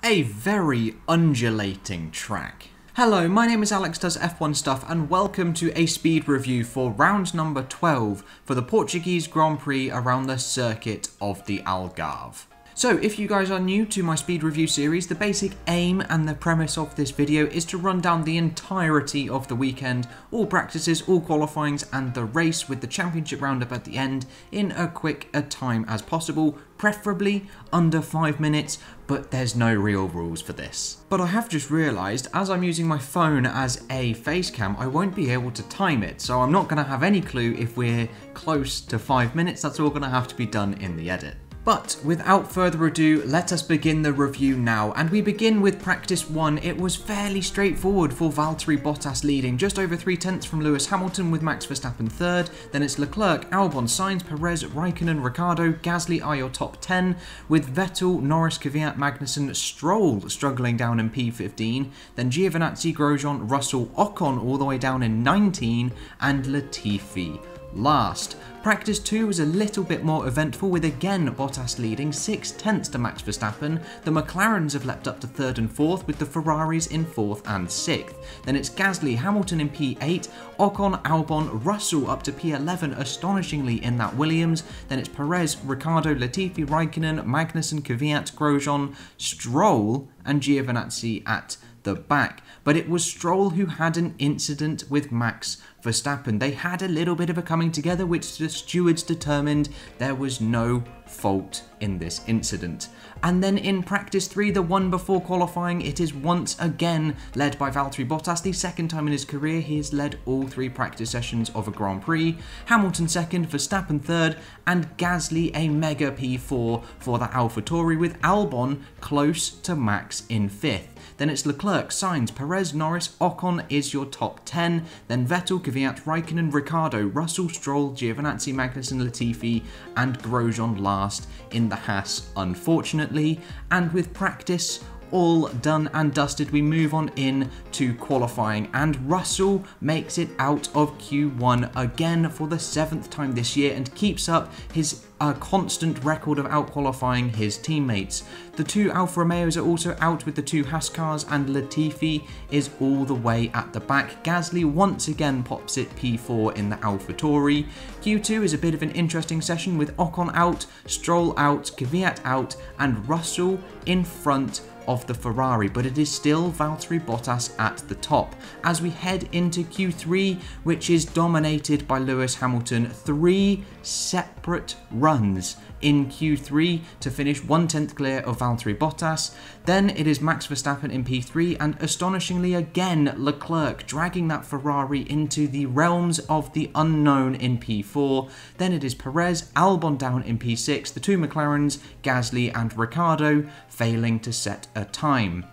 A very undulating track. Hello, my name is Alex Does F1 Stuff and welcome to a speed review for round number 12 for the Portuguese Grand Prix around the circuit of the Algarve. So if you guys are new to my speed review series, the basic aim and the premise of this video is to run down the entirety of the weekend, all practices, all qualifyings and the race with the championship roundup at the end in as quick a time as possible, preferably under 5 minutes, but there's no real rules for this. But I have just realised, as I'm using my phone as a face cam, I won't be able to time it, so I'm not going to have any clue if we're close to 5 minutes. That's all going to have to be done in the edit. But without further ado, let us begin the review now, and we begin with practice 1. It was fairly straightforward for Valtteri Bottas leading, just over 3/10 from Lewis Hamilton with Max Verstappen third, then it's Leclerc, Albon, Sainz, Perez, Raikkonen, Ricciardo, Gasly are your top 10, with Vettel, Norris, Kvyat, Magnussen, Stroll struggling down in P15, then Giovinazzi, Grosjean, Russell, Ocon all the way down in 19, and Latifi last. Practice 2 was a little bit more eventful, with again Bottas leading 6/10 to Max Verstappen. The McLarens have leapt up to 3rd and 4th, with the Ferraris in 4th and 6th. Then it's Gasly, Hamilton in P8, Ocon, Albon, Russell up to P11 astonishingly in that Williams. Then it's Perez, Ricciardo, Latifi, Raikkonen, Magnussen, Kvyat, Grosjean, Stroll and Giovinazzi at the back. But it was Stroll who had an incident with Max Verstappen. They had a little bit of a coming together, which the stewards determined there was no fault in this incident. And then in practice 3, the one before qualifying, it is once again led by Valtteri Bottas. The second time in his career he has led all 3 practice sessions of a Grand Prix. Hamilton second, Verstappen third, and Gasly a mega P4 for the AlphaTauri, with Albon close to Max in 5th. Then it's Leclerc, Sainz, Perez, Norris, Ocon is your top 10. Then Vettel, Kvyat, Raikkonen, Ricciardo, Russell, Stroll, Giovinazzi, Magnussen, Latifi, and Grosjean last in the Haas, unfortunately. And with practice all done and dusted, we move on in to qualifying, and Russell makes it out of Q1 again for the 7th time this year and keeps up his constant record of out-qualifying his teammates. The 2 Alfa Romeos are also out with the 2 Haas cars, and Latifi is all the way at the back. Gasly once again pops it P4 in the AlphaTauri. Q2 is a bit of an interesting session with Ocon out, Stroll out, Kvyat out, and Russell in front of the Ferrari, but it is still Valtteri Bottas at the top. As we head into Q3, which is dominated by Lewis Hamilton, 3 separate runs in Q3 to finish 1/10 clear of Valtteri Bottas. Then it is Max Verstappen in P3, and astonishingly again Leclerc dragging that Ferrari into the realms of the unknown in P4. Then it is Perez, Albon down in P6, the 2 McLarens, Gasly and Ricciardo failing to set a time.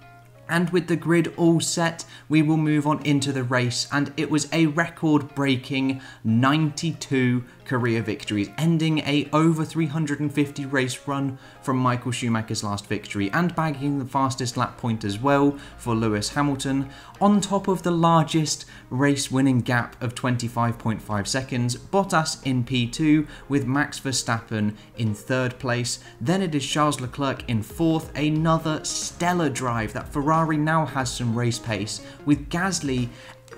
And with the grid all set, we will move on into the race, and it was a record-breaking 92 career victories, ending a over 350 race run from Michael Schumacher's last victory, and bagging the fastest lap point as well for Lewis Hamilton, on top of the largest race-winning gap of 25.5 seconds, Bottas in P2 with Max Verstappen in 3rd place. Then it is Charles Leclerc in 4th, another stellar drive. That Ferrari now has some race pace, with Gasly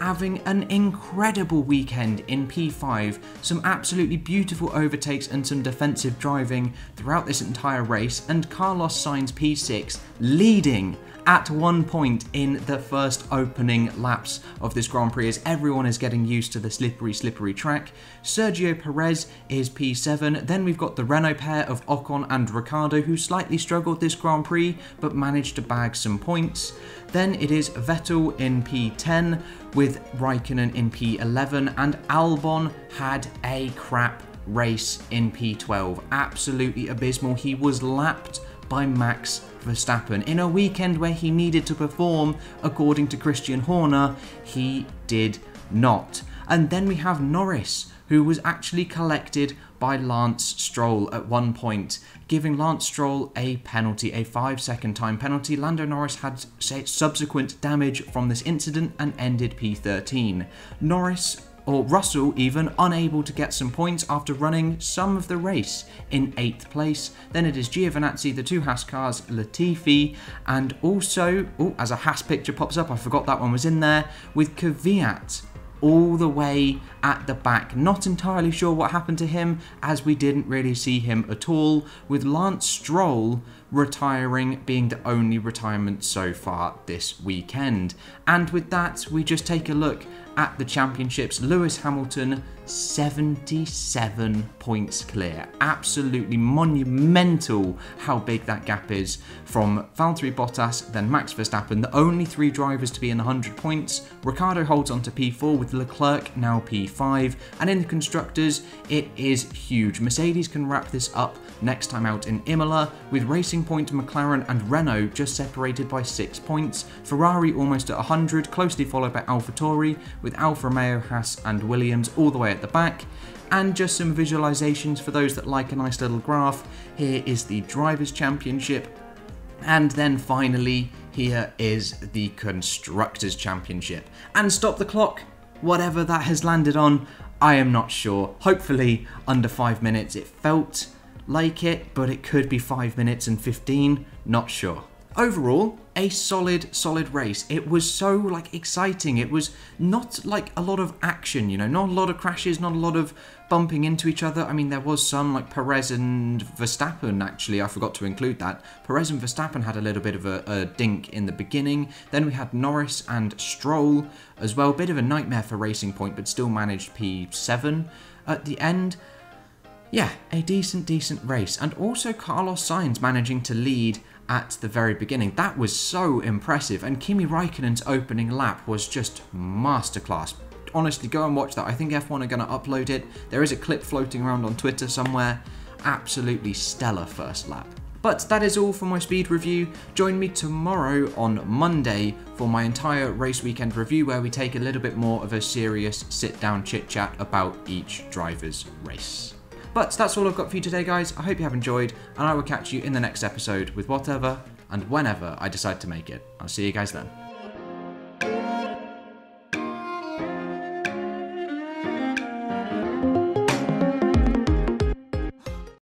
having an incredible weekend in P5, some absolutely beautiful overtakes and some defensive driving throughout this entire race, and Carlos Sainz P6 leading at one point in the first opening laps of this Grand Prix, as everyone is getting used to the slippery track. Sergio Perez is P7, then we've got the Renault pair of Ocon and Ricciardo, who slightly struggled this Grand Prix but managed to bag some points. Then it is Vettel in P10 with Raikkonen in P11, and Albon had a crap race in P12. Absolutely abysmal. He was lapped by Max Verstappen in a weekend where he needed to perform. According to Christian Horner, he did not. And then we have Norris, who was actually collected by Lance Stroll at one point, giving Lance Stroll a penalty, a 5-second time penalty. Lando Norris had subsequent damage from this incident and ended P13. Norris or Russell even, unable to get some points after running some of the race in 8th place. Then it is Giovinazzi, the 2 Haas cars, Latifi, and also, as a Haas picture pops up, I forgot that one was in there, with Kvyat all the way at the back. Not entirely sure what happened to him, as we didn't really see him at all, with Lance Stroll retiring being the only retirement so far this weekend. And with that, we just take a look at the championships. Lewis Hamilton, 77 points clear. Absolutely monumental how big that gap is from Valtteri Bottas, then Max Verstappen, the only 3 drivers to be in the 100 points. Ricciardo holds on to P4 with Leclerc now P5, and in the constructors it is huge. Mercedes can wrap this up next time out in Imola, with Racing Point, McLaren and Renault just separated by 6 points. Ferrari almost at 100, closely followed by AlphaTauri, with Alfa Romeo, Haas and Williams all the way at the back. And just some visualizations for those that like a nice little graph. Here is the Drivers' Championship, and then finally here is the Constructors' Championship. And stop the clock, whatever that has landed on, I am not sure. Hopefully under 5 minutes. It felt like it, but it could be 5 minutes and 15, not sure. Overall, a solid race. It was so exciting. It was not a lot of action, you know, not a lot of crashes, not a lot of bumping into each other. I mean, there was some Perez and Verstappen, actually, I forgot to include that. Perez and Verstappen had a little bit of a dink in the beginning. Then we had Norris and Stroll as well. Bit of a nightmare for Racing Point, but still managed P7 at the end. Yeah, a decent race. And also Carlos Sainz managing to lead at the very beginning. That was so impressive. And Kimi Raikkonen's opening lap was just masterclass. Honestly, go and watch that. I think F1 are going to upload it. There is a clip floating around on Twitter somewhere. Absolutely stellar first lap. But that is all for my speed review. Join me tomorrow on Monday for my entire race weekend review, where we take a little bit more of a serious sit-down chit-chat about each driver's race. But that's all I've got for you today, guys. I hope you have enjoyed, and I will catch you in the next episode with whatever and whenever I decide to make it. I'll see you guys then.